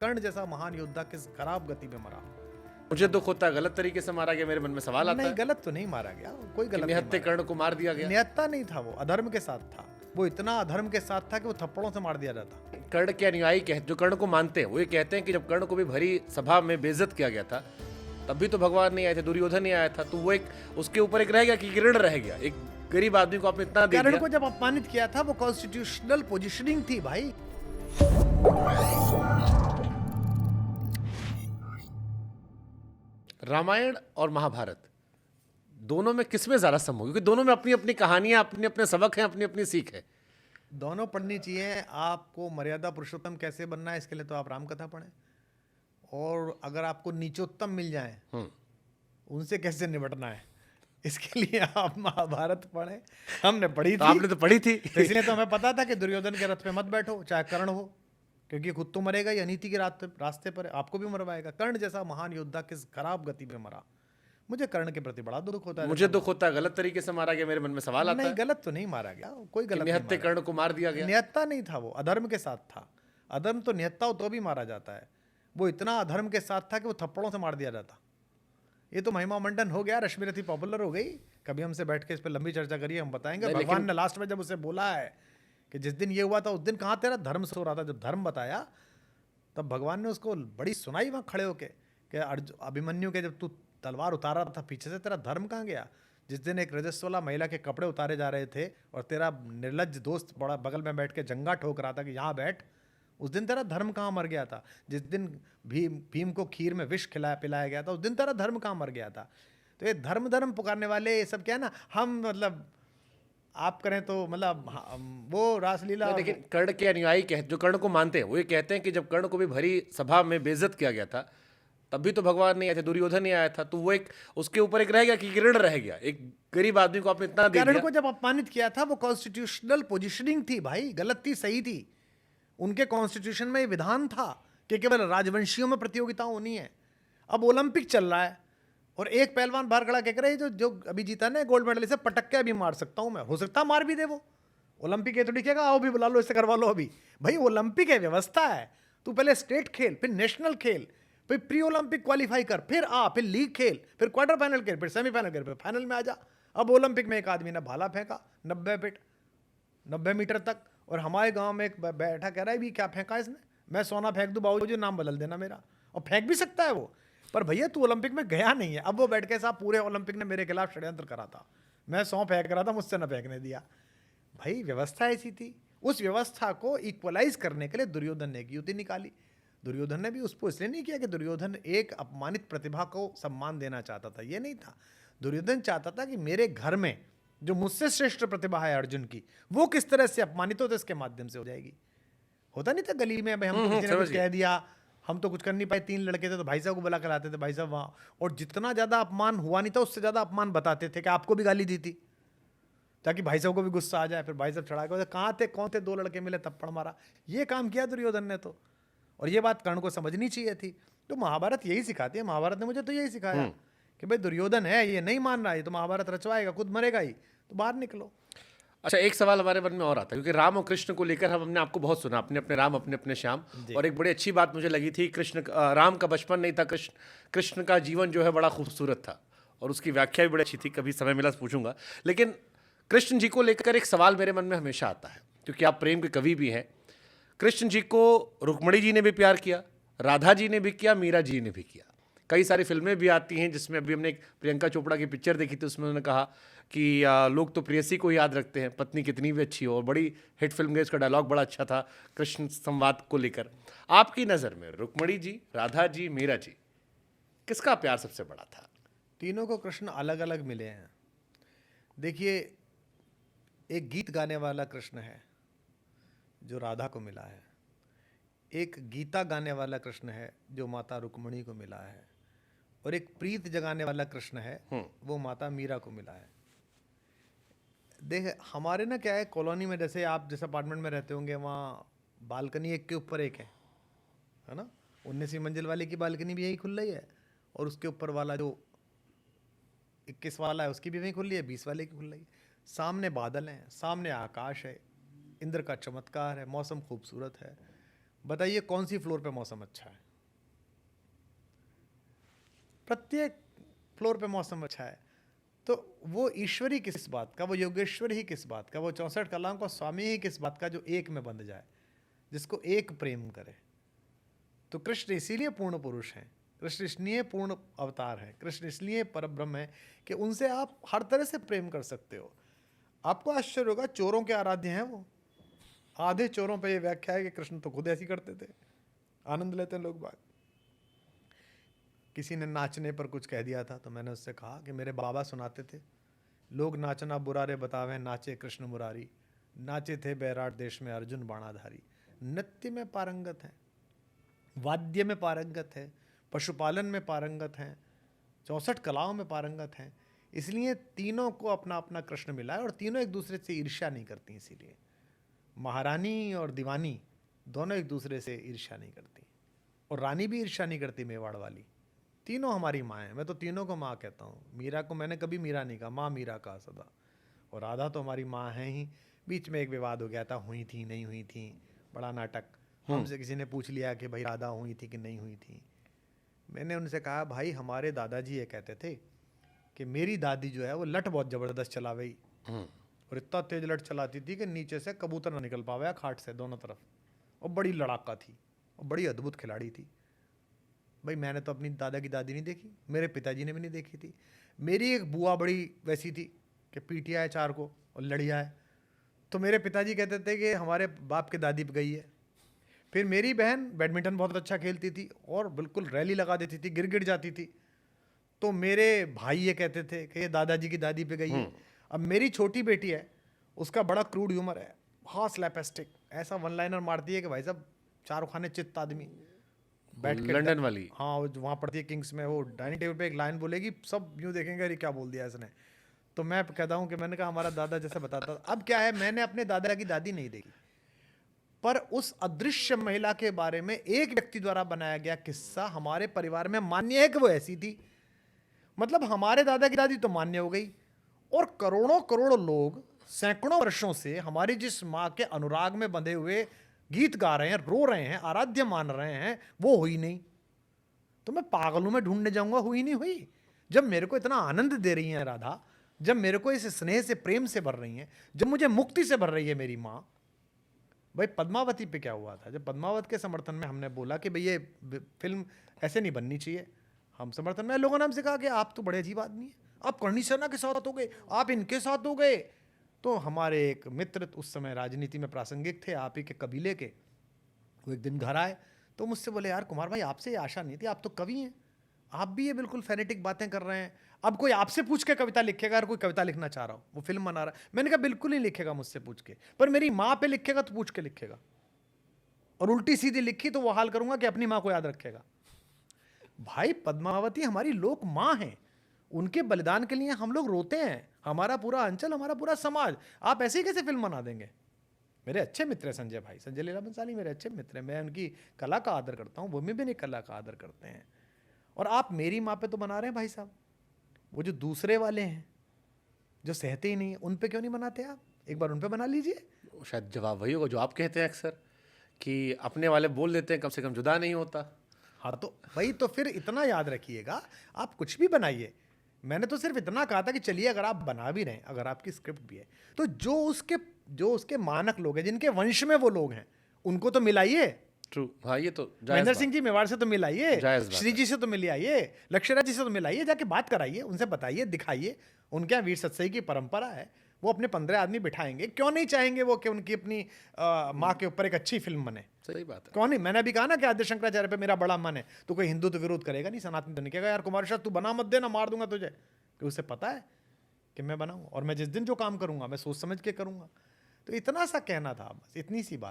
कर्ण जैसा महान योद्धा किस खराब गति में मरा। मुझे दुख होता है गलत तरीके से मारा गया। मेरे मन में सवाल आता नहीं, है गलत तो नहीं मारा गया, कोई कि गलत नहीं निहत्थे मारा कर्ण को मार दिया गया। गया। निहत्था नहीं था, वो अधर्म के साथ था। वो इतना अधर्म के साथ था कि वो थप्पड़ों से मार दिया जाता। कर्ण के अनुयायी जो कर्ण को मानते हैं वो ये कहते हैं कि जब कर्ण को भी भरी सभा में बेइज्जत किया गया था तब भी तो भगवान नहीं आए थे, दुर्योधन नहीं आया था, तो वो एक उसके ऊपर एक रह गया कि ऋण रह गया। एक गरीब आदमी को आपने इतना दे कर्ण दिया। को जब अपमानित किया था वो कॉन्स्टिट्यूशनल पोजीशनिंग थी भाई। रामायण और महाभारत दोनों में किसमें ज्यादा समूह, क्योंकि दोनों में अपनी अपनी कहानियां, अपने अपने सबक हैं, अपनी अपनी सीख है। दोनों पढ़नी चाहिए। आपको मर्यादा पुरुषोत्तम कैसे बनना है इसके लिए तो आप रामकथा पढ़ें, और अगर आपको नीचोत्तम मिल जाए उनसे कैसे निपटना है इसके लिए आप महाभारत पढ़ें। हमने पढ़ी तो थी। आपने तो पढ़ी थी। तो इसलिए तो हमें पता था कि दुर्योधन के रथ पे मत बैठो, चाहे कर्ण हो, क्योंकि खुद तो मरेगा ही, अनीति के रास्ते पर आपको भी मरवाएगा। कर्ण जैसा महान योद्धा किस खराब गति में मरा। मुझे कर्ण के प्रति बड़ा दुख होता है। मुझे दुख होता है गलत तरीके से मारा गया। मेरे मन में सवाल आता नहीं, है गलत तो नहीं मारा गया, कोई गलत नहीं निहत्थे मारा कर्ण को मार दिया गया। गया। निहत्था नहीं था, वो अधर्म के साथ था। अधर्म तो निहत्था हो तो भी मारा जाता है। वो इतना अधर्म के साथ था कि वो थप्पड़ों से मार दिया जाता। ये तो महिमा मंडन हो गया, रश्मि रथी पॉपुलर हो गई। कभी हमसे बैठ के इस पर लंबी चर्चा करिए, हम बताएंगे। भगवान ने लास्ट में जब उसे बोला है कि जिस दिन ये हुआ था उस दिन कहाँ तेरा धर्म सो रहा था, जब धर्म बताया तब भगवान ने उसको बड़ी सुनाई वहाँ खड़े होके कि अभिमन्यु के जब तू तलवार उतारा था पीछे से, तेरा धर्म कहाँ गया। जिस दिन एक रजस्वला महिला के कपड़े उतारे जा रहे थे और तेरा निर्लज्ज दोस्त बड़ा बगल में बैठ के जंगा ठोक रहा था कि यहाँ बैठ, उस दिन तेरा धर्म कहाँ मर गया था। जिस दिन भीम को खीर में विष पिलाया गया था उस दिन तेरा धर्म कहाँ मर गया था। तो ये धर्म धर्म पुकारने वाले ये सब क्या है ना, हम मतलब आप करें तो मतलब वो रासलीला। लेकिन कर्ण के अनुयायी जो कर्ण को मानते हैं वो ये कहते हैं कि जब कर्ण को भी भरी सभा में बेइज्जत किया गया था तब भी तो भगवान नहीं आए थे, दुर्योधन नहीं आया था, तो वो एक उसके ऊपर एक रह गया कि ऋण रह गया। एक गरीब आदमी को आपने इतना दे कर्ण दिया। को जब अपमानित किया था वो कॉन्स्टिट्यूशनल पोजीशनिंग थी भाई, गलत थी सही थी। उनके कॉन्स्टिट्यूशन में विधान था कि केवल राजवंशियों में प्रतियोगिता होनी है। अब ओलंपिक चल रहा है और एक पहलवान बाहर खड़ा कह रहा है जो अभी जीता ना गोल्ड मेडल, इसे पटक के अभी मार सकता हूं मैं, हो सकता मार भी दे वो। ओलंपिक है तो लिखेगा आओ भी बुला लो, इससे करवा लो अभी। भाई ओलंपिक है, व्यवस्था है। तू पहले स्टेट खेल, फिर नेशनल खेल, फिर प्री ओलंपिक क्वालिफाई कर, फिर लीग खेल, फिर क्वार्टर फाइनल खेल, फिर सेमीफाइनल खेल, फिर फाइनल में आ जा। अब ओलंपिक में एक आदमी ने भाला फेंका 90 मीटर तक, और हमारे गांव में एक बैठा कह रहा है भी क्या फेंका इसने, मैं सोना फेंक दूं बाबूजी, नाम बदल देना मेरा। और फेंक भी सकता है वो, पर भैया तू ओलंपिक में गया नहीं है। अब वो बैठ के साहब पूरे ओलंपिक ने मेरे खिलाफ षड्यंत्र करा था, मैं 100 फेंक रहा था, मुझसे न फेंकने दिया। भाई व्यवस्था ऐसी थी। उस व्यवस्था को इक्वलाइज करने के लिए दुर्योधन ने एक युति निकाली। दुर्योधन ने भी उसको इसलिए नहीं किया कि दुर्योधन एक अपमानित प्रतिभा को सम्मान देना चाहता था, ये नहीं था। दुर्योधन चाहता था कि मेरे घर में जो मुझसे श्रेष्ठ प्रतिभा है अर्जुन की, वो किस तरह से अपमानित हो तो इसके माध्यम से हो जाएगी। होता नहीं था गली में भाई, हम तो किसी ने कुछ कह दिया, हम तो कुछ कर नहीं पाए, 3 लड़के थे तो भाई साहब को बुला कर लाते थे, भाई साहब वहाँ, और जितना ज्यादा अपमान हुआ नहीं था उससे ज्यादा अपमान बताते थे कि आपको भी गाली दी थी, ताकि भाई साहब को भी गुस्सा आ जाए। फिर भाई साहब चढ़ा के कहाँ थे कौन थे, 2 लड़के मिले थप्पड़ मारा। ये काम किया दुर्योधन ने तो, और ये बात कर्ण को समझनी चाहिए थी। तो महाभारत यही सिखाती है। महाभारत ने मुझे तो यही सिखाया कि भाई दुर्योधन है, ये नहीं मान रहा है, तो महाभारत रचवाएगा, खुद मरेगा ही, तो बाहर निकलो। अच्छा, एक सवाल हमारे मन में और आता है, क्योंकि राम और कृष्ण को लेकर हमने आपको बहुत सुना, अपने अपने राम अपने अपने श्याम, और एक बड़ी अच्छी बात मुझे लगी थी, राम का बचपन नहीं था, कृष्ण का जीवन जो है बड़ा खूबसूरत था, और उसकी व्याख्या भी बड़ी अच्छी थी। कभी समय मिला तो पूछूंगा। लेकिन कृष्ण जी को लेकर एक सवाल मेरे मन में हमेशा आता है, क्योंकि आप प्रेम के कवि भी हैं। कृष्ण जी को रुक्मणी जी ने भी प्यार किया, राधा जी ने भी किया, मीरा जी ने भी किया। कई सारी फिल्में भी आती हैं, जिसमें अभी हमने एक प्रियंका चोपड़ा की पिक्चर देखी थी, उसमें उन्होंने कहा कि लोग तो प्रेयसी को याद रखते हैं, पत्नी कितनी भी अच्छी हो, और बड़ी हिट फिल्म गई। उसका डायलॉग बड़ा अच्छा था कृष्ण संवाद को लेकर। आपकी नज़र में रुक्मणी जी, राधा जी, मीरा जी, किसका प्यार सबसे बड़ा था? तीनों को कृष्ण अलग अलग मिले हैं। देखिए, एक गीत गाने वाला कृष्ण है जो राधा को मिला है, एक गीता गाने वाला कृष्ण है जो माता रुक्मणी को मिला है, और एक प्रीत जगाने वाला कृष्ण है वो माता मीरा को मिला है। देख हमारे ना क्या है, कॉलोनी में जैसे आप जिस अपार्टमेंट में रहते होंगे वहाँ बालकनी एक के ऊपर एक है ना, 19वीं मंजिल वाले की बालकनी भी यही खुल रही है, और उसके ऊपर वाला जो 21 वाला है उसकी भी वहीं खुल रही है, 20 वाले की खुल रही है। सामने बादल हैं, सामने आकाश है, इंद्र का चमत्कार है, मौसम खूबसूरत है, बताइए कौन सी फ्लोर पे मौसम अच्छा है? प्रत्येक फ्लोर पे मौसम अच्छा है। तो वो ईश्वरी किस बात का, वो योगेश्वर ही किस बात का, वो 64 कलाओं का स्वामी ही किस बात का, जो एक में बंध जाए, जिसको एक प्रेम करे। तो कृष्ण इसीलिए पूर्ण पुरुष हैं, कृष्ण इसलिए पूर्ण अवतार है, कृष्ण इसलिए परब्रह्म है कि उनसे आप हर तरह से प्रेम कर सकते हो। आपको आश्चर्य होगा, चोरों के आराध्य हैं वो। आधे चोरों पे ये व्याख्या है कि कृष्ण तो खुद ऐसी करते थे, आनंद लेते हैं लोग बाग। किसी ने नाचने पर कुछ कह दिया था तो मैंने उससे कहा कि मेरे बाबा सुनाते थे, लोग नाचना बुरा रे बतावे, नाचे कृष्ण मुरारी, नाचे थे बैराट देश में अर्जुन बाणाधारी। नृत्य में पारंगत हैं, वाद्य में पारंगत है, पशुपालन में पारंगत हैं, 64 कलाओं में पारंगत हैं। इसलिए तीनों को अपना अपना कृष्ण मिला है और तीनों एक दूसरे से ईर्ष्या नहीं करती। इसीलिए महारानी और दीवानी दोनों एक दूसरे से ईर्ष्या नहीं करती, और रानी भी ईर्ष्या नहीं करती मेवाड़ वाली। तीनों हमारी माँ हैं, मैं तो तीनों को माँ कहता हूँ। मीरा को मैंने कभी मीरा नहीं कहा, माँ मीरा कहा सदा। और राधा तो हमारी माँ है ही। बीच में एक विवाद हो गया था, हुई थी नहीं हुई थी, बड़ा नाटक। हमसे किसी ने पूछ लिया कि भाई राधा हुई थी कि नहीं हुई थी। मैंने उनसे कहा, भाई हमारे दादाजी ये कहते थे कि मेरी दादी जो है वो लठ बहुत ज़बरदस्त चलावे, और इतना तेज लठ चलाती थी कि नीचे से कबूतर ना निकल पावे खाट से दोनों तरफ, और बड़ी लड़ाका थी और बड़ी अद्भुत खिलाड़ी थी। भाई मैंने तो अपनी दादा की दादी नहीं देखी, मेरे पिताजी ने भी नहीं देखी थी। मेरी एक बुआ बड़ी वैसी थी कि पीटिया है चार को और लड़िया है। तो मेरे पिताजी कहते थे कि हमारे बाप के दादी पे गई है। फिर मेरी बहन बैडमिंटन बहुत अच्छा खेलती थी और बिल्कुल रैली लगा देती थी, गिर गिर जाती थी। तो मेरे भाई ये कहते थे कि ये दादाजी की दादी पे गई है। अब मेरी छोटी बेटी है, उसका बड़ा क्रूड ह्यूमर है, हाँ स्लैपस्टिक, ऐसा वन लाइनर मारती है कि भाई साहब शाहरुख खान ने चित्त आदमी बैठ के लंदन वाली। हाँ वहाँ पढ़ती है किंग्स में, वो डाइनिंग टेबल पे एक लाइन बोलेगी, सब यूँ देखेंगे अरे क्या बोल दिया इसने। तो मैं कहता हूँ कि मैंने कहा हमारा दादा जैसे बताता था। अब क्या है, मैंने अपने दादा की दादी नहीं देखी, पर उस अदृश्य महिला के बारे में एक व्यक्ति द्वारा बनाया गया किस्सा हमारे परिवार में मान्य है कि वो ऐसी थी। मतलब हमारे दादा की दादी तो मान्य हो गई, और करोड़ों करोड़ लोग सैकड़ों वर्षों से हमारी जिस माँ के अनुराग में बंधे हुए गीत गा रहे हैं, रो रहे हैं, आराध्य मान रहे हैं, वो हुई नहीं। तो मैं पागलों में ढूंढने जाऊंगा, हुई नहीं हुई। जब मेरे को इतना आनंद दे रही है राधा, जब मेरे को इस स्नेह से प्रेम से भर रही है, जब मुझे मुक्ति से भर रही है मेरी माँ। भाई पद्मावती पे क्या हुआ था, जब पद्मावत के समर्थन में हमने बोला कि भाई ये फिल्म ऐसे नहीं बननी चाहिए, हम समर्थन में लोगों ने हमसे कहा कि आप तो बड़े अजीब आदमी हैं, आप करणी सेना के साथ हो गए, आप इनके साथ हो गए। तो हमारे एक मित्र उस समय राजनीति में प्रासंगिक थे, आप ही के कबीले के, वो एक दिन घर आए तो मुझसे बोले, यार कुमार भाई आपसे ये आशा नहीं थी, आप तो कवि हैं, आप भी ये बिल्कुल फैनेटिक बातें कर रहे हैं, अब कोई आपसे पूछ के कविता लिखेगा, अगर कोई कविता लिखना चाह रहा हो, वो फिल्म बना रहा है। मैंने कहा बिल्कुल नहीं लिखेगा मुझसे पूछ के, पर मेरी माँ पे लिखेगा तो पूछ के लिखेगा, और उल्टी सीधी लिखी तो वो हाल करूंगा कि अपनी माँ को याद रखेगा। भाई पद्मावती हमारी लोक माँ है, उनके बलिदान के लिए हम लोग रोते हैं, हमारा पूरा अंचल, हमारा पूरा समाज। आप ऐसे ही कैसे फिल्म बना देंगे? मेरे अच्छे मित्र हैं संजय भाई, संजय लीला बंसाली मेरे अच्छे मित्र हैं, मैं उनकी कला का आदर करता हूँ, वो भी मेरी कला का आदर करते हैं। और आप मेरी माँ पे तो बना रहे हैं भाई साहब, वो जो दूसरे वाले हैं जो सहते ही नहीं, उन पे क्यों नहीं बनाते आप? एक बार उन पे बना लीजिए। शायद जवाब वही होगा जो आप कहते हैं अक्सर, कि अपने वाले बोल देते हैं, कम से कम जुदा नहीं होता। हाँ तो भाई, तो फिर इतना याद रखिएगा, आप कुछ भी बनाइए। मैंने तो सिर्फ इतना कहा था कि चलिए अगर आप बना भी रहे हैं, अगर आपकी स्क्रिप्ट भी है, तो जो उसके मानक लोग हैं, जिनके वंश में वो लोग हैं, उनको तो मिलाइए। ट्रू, हाँ ये तो महेंद्र सिंह जी मेवाड़ से तो मिलाइए, जायज़ बात श्री जी से तो मिलाइए, लक्ष्यराज जी से तो मिलाइए, जाके बात कराइए, उनसे बताइए, दिखाइए। उनके यहाँ वीर सत्सई की परंपरा है, वो अपने 15 आदमी बिठाएंगे, क्यों नहीं चाहेंगे वो कि उनकी अपनी माँ के ऊपर एक अच्छी फिल्म बने? सही बात है। क्यों नहीं? मैंने अभी कहा ना कि आद्य शंकराचार्य पे मेरा बड़ा मन है, तो कोई हिंदू तो विरोध करेगा नहीं, सनातन तो नहीं कहेगा यार कुमार शाह तू बना मत देना, मार दूंगा तुझे, कि उसे पता है कि मैं बनाऊँ, और मैं जिस दिन जो काम करूंगा मैं सोच समझ के करूंगा। तो इतना सा कहना था, बस इतनी सी बात